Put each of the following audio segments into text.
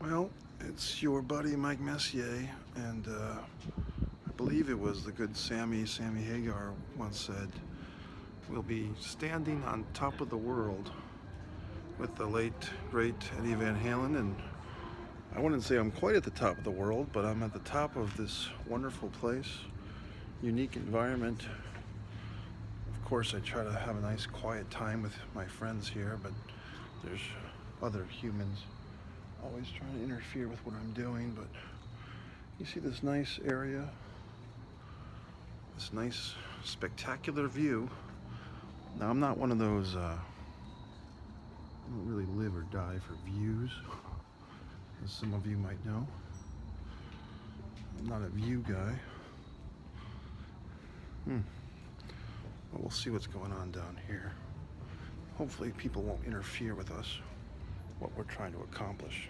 Well, it's your buddy Mike Messier, and I believe it was the good Sammy Hagar once said, "We'll be standing on top of the world with the late, great Eddie Van Halen." And I wouldn't say I'm quite at the top of the world, but I'm at the top of this wonderful place, unique environment. Of course, I try to have a nice quiet time with my friends here, but there's other humans always trying to interfere with what I'm doing. But you see this nice area, this nice spectacular view. Now, I'm not one of those I don't really live or die for views, as some of you might know. I'm not a view guy. But we'll see what's going on down here. Hopefully people won't interfere with us, what we're trying to accomplish.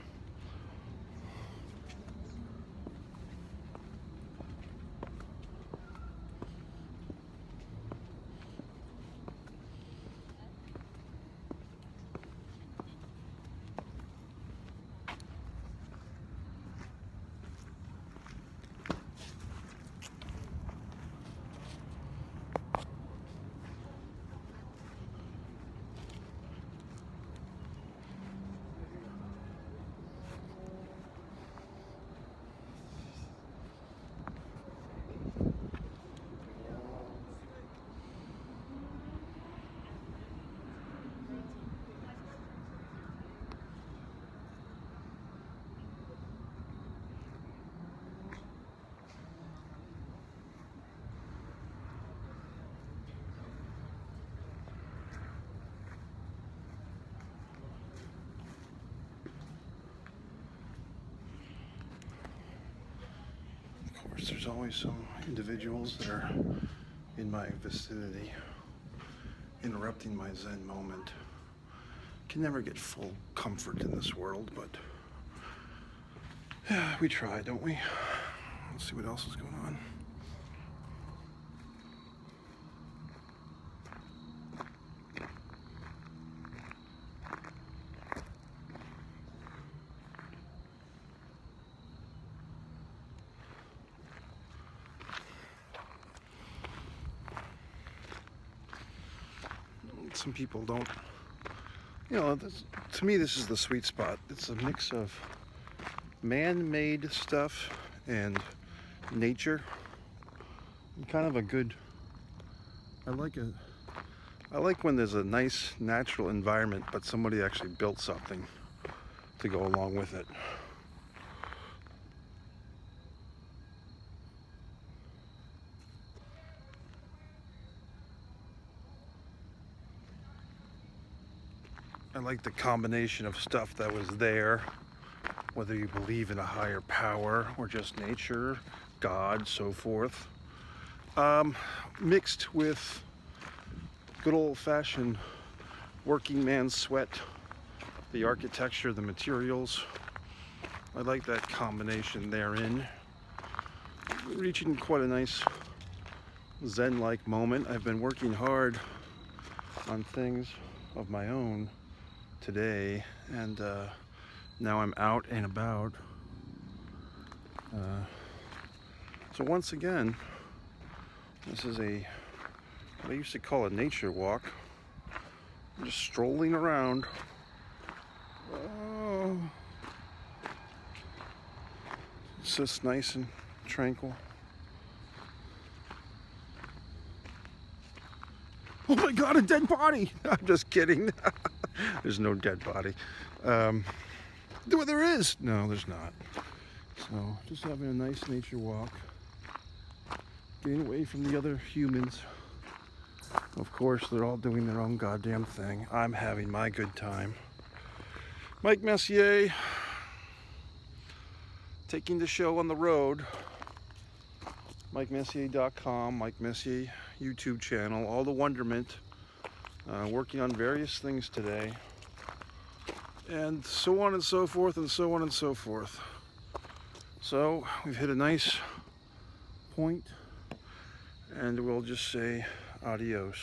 Of course, there's always some individuals that are in my vicinity interrupting my Zen moment. Can never get full comfort in this world, but yeah, we try, don't we? Let's see what else is going on. Some people don't, to me this is the sweet spot. It's a mix of man-made stuff and nature. And kind of a good, I like when there's a nice natural environment, but somebody actually built something to go along with it. I like the combination of stuff that was there, whether you believe in a higher power or just nature, God, so forth, mixed with good old-fashioned working man's sweat, the architecture, the materials. I like that combination therein. Reaching quite a nice Zen-like moment. I've been working hard on things of my own today, and now I'm out and about. So once again, this is what I used to call a nature walk. I'm just strolling around. Oh, it's just nice and tranquil. Oh my God, a dead body! I'm just kidding. There's no dead body. There is. No, there's not. So, just having a nice nature walk. Getting away from the other humans. Of course, they're all doing their own goddamn thing. I'm having my good time. Mike Messier, taking the show on the road. MikeMessier.com, Mike Messier YouTube channel, all the wonderment. Working on various things today. And so on and so forth and so on and so forth. So we've hit a nice point, and we'll just say adios.